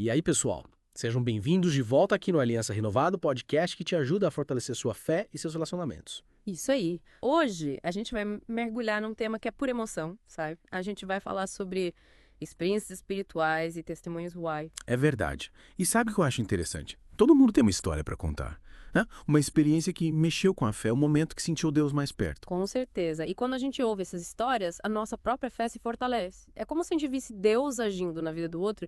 E aí, pessoal? Sejam bem-vindos de volta aqui no Aliança Renovado, podcast que te ajuda a fortalecer sua fé e seus relacionamentos. Isso aí. Hoje a gente vai mergulhar num tema que é pura emoção, sabe? A gente vai falar sobre experiências espirituais e testemunhos why. É verdade. E sabe o que eu acho interessante? Todo mundo tem uma história para contar, né? Uma experiência que mexeu com a fé, um momento que sentiu Deus mais perto. Com certeza. E quando a gente ouve essas histórias, a nossa própria fé se fortalece. É como se a gente visse Deus agindo na vida do outro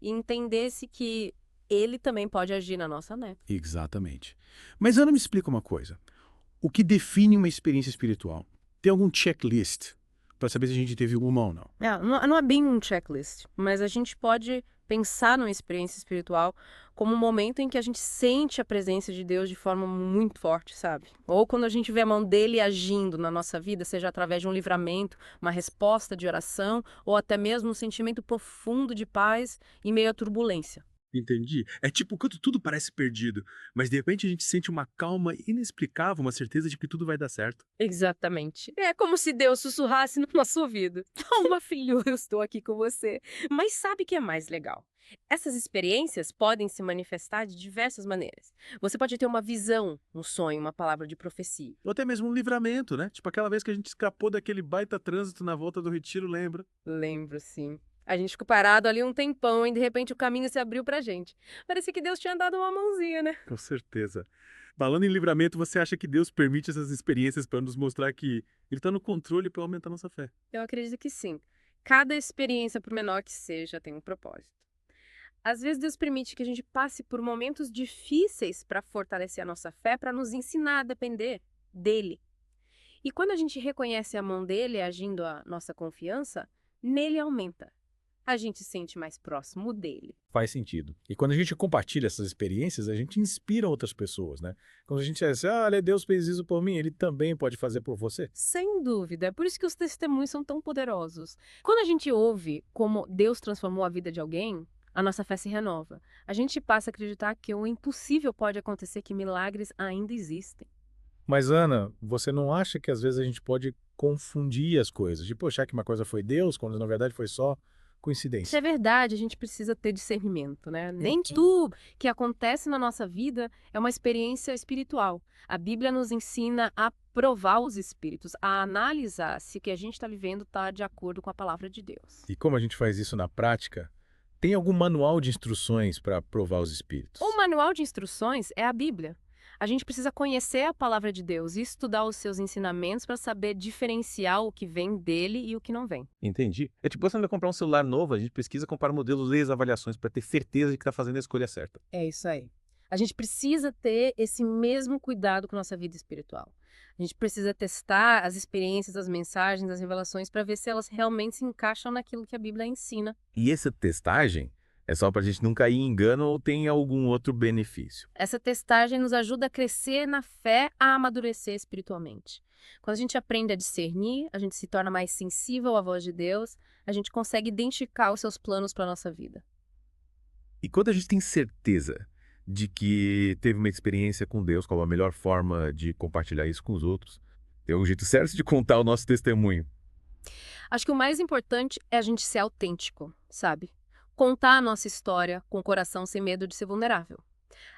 e entendesse que ele também pode agir na nossa, né? Exatamente. Mas Ana, me explica uma coisa. O que define uma experiência espiritual? Tem algum checklist para saber se a gente teve uma ou não? Não é bem um checklist, mas a gente pode pensar numa experiência espiritual como um momento em que a gente sente a presença de Deus de forma muito forte, sabe? Ou quando a gente vê a mão dele agindo na nossa vida, seja através de um livramento, uma resposta de oração, ou até mesmo um sentimento profundo de paz em meio à turbulência. Entendi. É tipo quando tudo parece perdido, mas de repente a gente sente uma calma inexplicável, uma certeza de que tudo vai dar certo. Exatamente. É como se Deus sussurrasse no nosso ouvido. Calma, filho, eu estou aqui com você. Mas sabe o que é mais legal? Essas experiências podem se manifestar de diversas maneiras. Você pode ter uma visão, um sonho, uma palavra de profecia. Ou até mesmo um livramento, né? Tipo aquela vez que a gente escapou daquele baita trânsito na volta do retiro, lembra? Lembro, sim. A gente ficou parado ali um tempão e de repente o caminho se abriu pra gente. Parecia que Deus tinha dado uma mãozinha, né? Com certeza. Falando em livramento, você acha que Deus permite essas experiências para nos mostrar que Ele está no controle para aumentar nossa fé? Eu acredito que sim. Cada experiência, por menor que seja, tem um propósito. Às vezes Deus permite que a gente passe por momentos difíceis para fortalecer a nossa fé, para nos ensinar a depender dele. E quando a gente reconhece a mão dele agindo a nossa confiança, nele aumenta. A gente se sente mais próximo dele. Faz sentido. E quando a gente compartilha essas experiências, a gente inspira outras pessoas, né? Quando a gente diz, olha, Deus fez isso por mim, Ele também pode fazer por você. Sem dúvida, é por isso que os testemunhos são tão poderosos. Quando a gente ouve como Deus transformou a vida de alguém, a nossa fé se renova. A gente passa a acreditar que o impossível pode acontecer, que milagres ainda existem. Mas, Ana, você não acha que às vezes a gente pode confundir as coisas? Tipo, achar que uma coisa foi Deus, quando na verdade foi só Isso é coincidência? verdade, a gente precisa ter discernimento, né? Nem tudo que acontece na nossa vida é uma experiência espiritual. A Bíblia nos ensina a provar os espíritos, a analisar se o que a gente está vivendo está de acordo com a palavra de Deus. E como a gente faz isso na prática? Tem algum manual de instruções para provar os O espíritos? manual de instruções é a Bíblia. A gente precisa conhecer a palavra de Deus e estudar os seus ensinamentos para saber diferenciar o que vem dele e o que não vem. Entendi. É tipo, quando vai comprar um celular novo, a gente pesquisa, compara modelos, lê as avaliações para ter certeza de que está fazendo a escolha certa. É isso aí. A gente precisa ter esse mesmo cuidado com a nossa vida espiritual. A gente precisa testar as experiências, as mensagens, as revelações para ver se elas realmente se encaixam naquilo que a Bíblia ensina. E essa testagem é só para a gente não cair em engano ou tem algum outro benefício? Essa testagem nos ajuda a crescer na fé, a amadurecer espiritualmente. Quando a gente aprende a discernir, a gente se torna mais sensível à voz de Deus, a gente consegue identificar os seus planos para a nossa vida. E quando a gente tem certeza de que teve uma experiência com Deus, qual a melhor forma de compartilhar isso com os outros? Tem um jeito certo de contar o nosso testemunho. Acho que o mais importante é a gente ser autêntico, sabe? Contar a nossa história com o coração sem medo de ser vulnerável.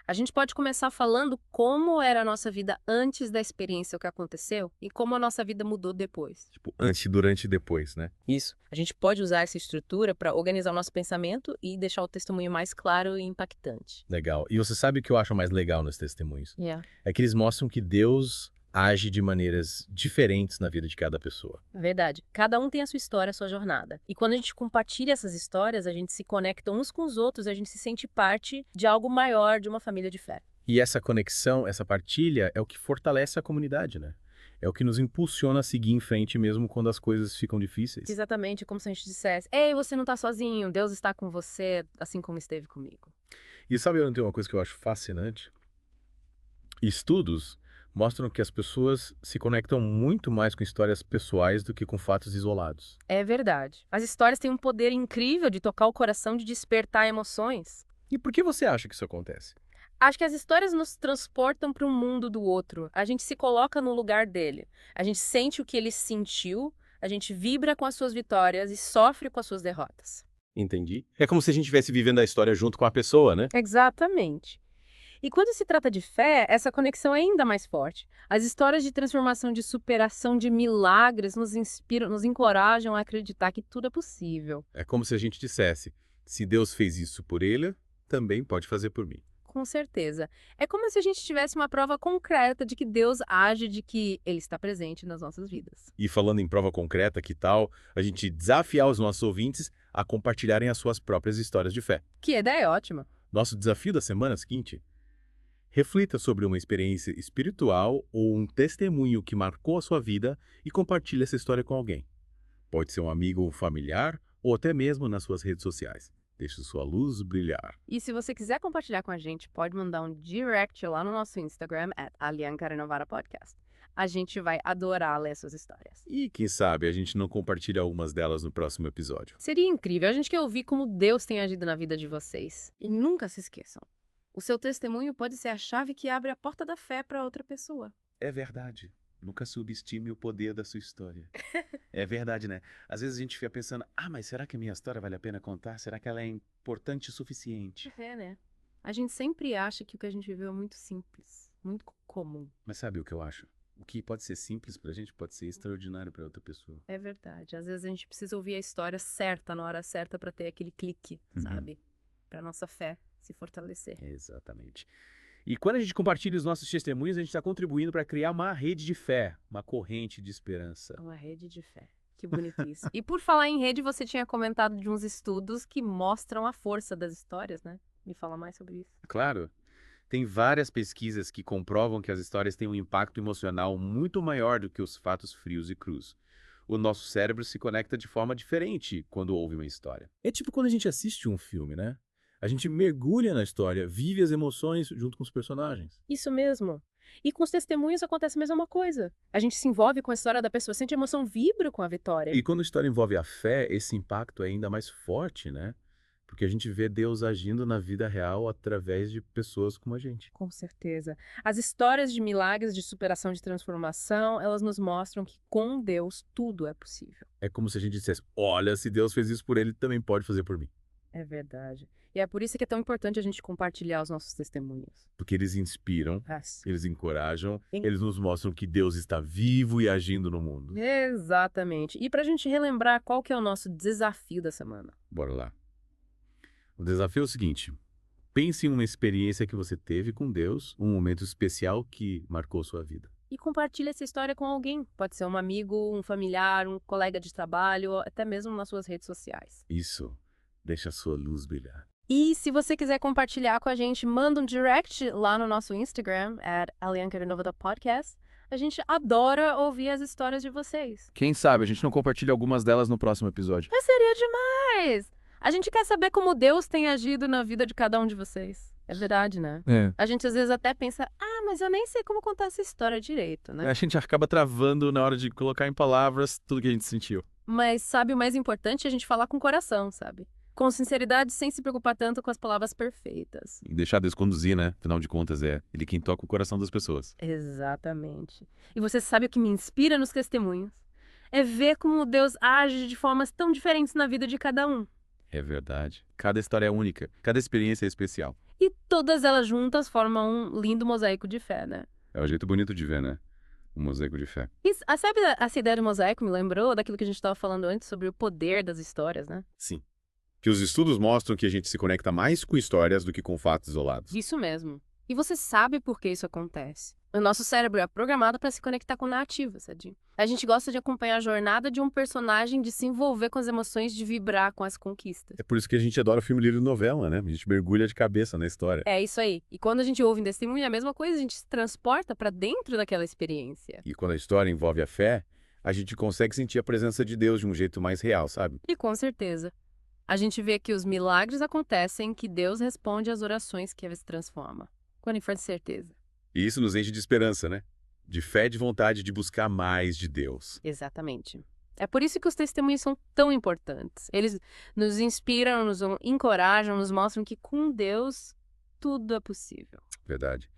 A gente pode começar falando como era a nossa vida antes da experiência que aconteceu e como a nossa vida mudou depois. Tipo, antes, durante e depois, né? Isso. A gente pode usar essa estrutura para organizar o nosso pensamento e deixar o testemunho mais claro e impactante. Legal. E você sabe o que eu acho mais legal nos testemunhos? Yeah. É que eles mostram que Deus age de maneiras diferentes na vida de cada pessoa. Verdade. Cada um tem a sua história, a sua jornada. E quando a gente compartilha essas histórias, a gente se conecta uns com os outros, a gente se sente parte de algo maior, de uma família de fé. E essa conexão, essa partilha é o que fortalece a comunidade, né? É o que nos impulsiona a seguir em frente mesmo quando as coisas ficam difíceis. Exatamente como se a gente dissesse: ei, você não está sozinho, Deus está com você, assim como esteve comigo. E sabe, tem uma coisa que eu acho fascinante? Estudos mostram que as pessoas se conectam muito mais com histórias pessoais do que com fatos isolados. É verdade. As histórias têm um poder incrível de tocar o coração, de despertar emoções. E por que você acha que isso acontece? Acho que as histórias nos transportam para o mundo do outro. A gente se coloca no lugar dele. A gente sente o que ele sentiu, a gente vibra com as suas vitórias e sofre com as suas derrotas. Entendi. É como se a gente estivesse vivendo a história junto com a pessoa, né? Exatamente. E quando se trata de fé, essa conexão é ainda mais forte. As histórias de transformação, de superação, de milagres nos inspiram, nos encorajam a acreditar que tudo é possível. É como se a gente dissesse, se Deus fez isso por ele, também pode fazer por mim. Com certeza. É como se a gente tivesse uma prova concreta de que Deus age, de que Ele está presente nas nossas vidas. E falando em prova concreta, que tal a gente desafiar os nossos ouvintes a compartilharem as suas próprias histórias de fé? Que ideia ótima! Nosso desafio da semana seguinte: reflita sobre uma experiência espiritual ou um testemunho que marcou a sua vida e compartilhe essa história com alguém. Pode ser um amigo ou familiar ou até mesmo nas suas redes sociais. Deixe sua luz brilhar. E se você quiser compartilhar com a gente, pode mandar um direct lá no nosso Instagram, @aliancarenovara_podcast. A gente vai adorar ler suas histórias. E quem sabe a gente não compartilha algumas delas no próximo episódio. Seria incrível. A gente quer ouvir como Deus tem agido na vida de vocês. E nunca se esqueçam. O seu testemunho pode ser a chave que abre a porta da fé para outra pessoa. É verdade. Nunca subestime o poder da sua história. É verdade, né? Às vezes a gente fica pensando, mas será que a minha história vale a pena contar? Será que ela é importante o suficiente? É, né? A gente sempre acha que o que a gente viveu é muito simples, muito comum. Mas sabe o que eu acho? O que pode ser simples pra gente pode ser extraordinário pra outra pessoa. É verdade. Às vezes a gente precisa ouvir a história certa, na hora certa, para ter aquele clique, sabe? Para nossa fé se fortalecer. Exatamente. E quando a gente compartilha os nossos testemunhos, a gente está contribuindo para criar uma rede de fé, uma corrente de esperança. Uma rede de fé. Que bonito isso. E por falar em rede, você tinha comentado de uns estudos que mostram a força das histórias, né? Me fala mais sobre isso. Claro, tem várias pesquisas que comprovam que as histórias têm um impacto emocional muito maior do que os fatos frios e crus. O nosso cérebro se conecta de forma diferente quando ouve uma história. É tipo quando a gente assiste um filme, né? A gente mergulha na história, vive as emoções junto com os personagens. Isso mesmo. E com os testemunhos acontece a mesma coisa. A gente se envolve com a história da pessoa, sente a emoção, vibra com a vitória. E quando a história envolve a fé, esse impacto é ainda mais forte, né? Porque a gente vê Deus agindo na vida real através de pessoas como a gente. Com certeza. As histórias de milagres, de superação, de transformação, elas nos mostram que com Deus tudo é possível. É como se a gente dissesse, olha, se Deus fez isso por ele, também pode fazer por mim. É verdade. E é por isso que é tão importante a gente compartilhar os nossos testemunhos. Porque eles inspiram, Yes. eles encorajam, eles nos mostram que Deus está vivo e agindo no mundo. Exatamente. E pra gente relembrar qual que é o nosso desafio da semana. Bora lá. O desafio é o seguinte: pense em uma experiência que você teve com Deus, um momento especial que marcou sua vida. E compartilhe essa história com alguém. Pode ser um amigo, um familiar, um colega de trabalho, ou até mesmo nas suas redes sociais. Isso. Deixa a sua luz brilhar. E se você quiser compartilhar com a gente, manda um direct lá no nosso Instagram, @aliancarenovara_podcast. A gente adora ouvir as histórias de vocês. Quem sabe a gente não compartilha algumas delas no próximo episódio. Mas seria demais! A gente quer saber como Deus tem agido na vida de cada um de vocês. É verdade, né? É. A gente às vezes até pensa, mas eu nem sei como contar essa história direito, né? A gente acaba travando na hora de colocar em palavras tudo que a gente sentiu. Mas sabe, o mais importante é a gente falar com o coração, sabe? Com sinceridade, sem se preocupar tanto com as palavras perfeitas. E deixar Deus conduzir, né? Afinal de contas, é Ele quem toca o coração das pessoas. Exatamente. E você sabe o que me inspira nos testemunhos? É ver como Deus age de formas tão diferentes na vida de cada um. É verdade. Cada história é única, cada experiência é especial. E todas elas juntas formam um lindo mosaico de fé, né? É um jeito bonito de ver, né? Um mosaico de fé. E sabe essa ideia de mosaico me lembrou daquilo que a gente estava falando antes sobre o poder das histórias, né? Sim. Que os estudos mostram que a gente se conecta mais com histórias do que com fatos isolados. Isso mesmo. E você sabe por que isso acontece. O nosso cérebro é programado para se conectar com narrativas, Sadinho. A gente gosta de acompanhar a jornada de um personagem, de se envolver com as emoções, de vibrar com as conquistas. É por isso que a gente adora filme, livro e novela, né? A gente mergulha de cabeça na história. É isso aí. E quando a gente ouve em testemunho, é a mesma coisa, a gente se transporta para dentro daquela experiência. E quando a história envolve a fé, a gente consegue sentir a presença de Deus de um jeito mais real, sabe? E com certeza. A gente vê que os milagres acontecem, que Deus responde às orações que eles transforma. Com de certeza. E isso nos enche de esperança, né? De fé e de vontade de buscar mais de Deus. Exatamente. É por isso que os testemunhos são tão importantes. Eles nos inspiram, nos encorajam, nos mostram que com Deus tudo é possível. Verdade.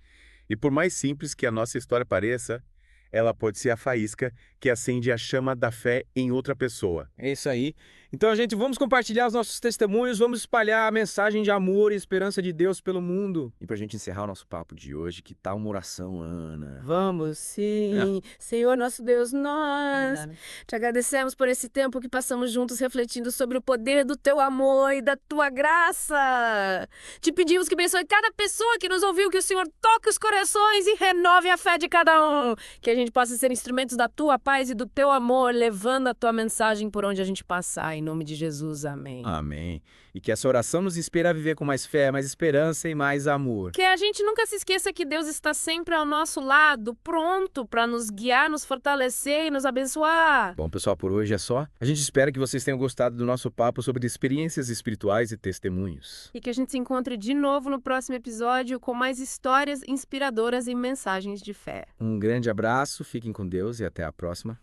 E por mais simples que a nossa história pareça, ela pode ser a faísca que acende a chama da fé em outra pessoa. É isso aí. Então, gente, vamos compartilhar os nossos testemunhos, vamos espalhar a mensagem de amor e esperança de Deus pelo mundo. E pra gente encerrar o nosso papo de hoje, que tal uma oração, Ana? Vamos sim. Senhor nosso Deus, nós te agradecemos por esse tempo que passamos juntos refletindo sobre o poder do teu amor e da tua graça. Te pedimos que abençoe cada pessoa que nos ouviu, que o Senhor toque os corações e renove a fé de cada um. Que a gente possa ser instrumentos da tua paz e do teu amor, levando a tua mensagem por onde a gente passar. Em nome de Jesus, amém. Amém. E que essa oração nos inspire a viver com mais fé, mais esperança e mais amor. Que a gente nunca se esqueça que Deus está sempre ao nosso lado, pronto para nos guiar, nos fortalecer e nos abençoar. Bom, pessoal, por hoje é só. A gente espera que vocês tenham gostado do nosso papo sobre experiências espirituais e testemunhos. E que a gente se encontre de novo no próximo episódio com mais histórias inspiradoras e mensagens de fé. Um grande abraço, fiquem com Deus e até a próxima.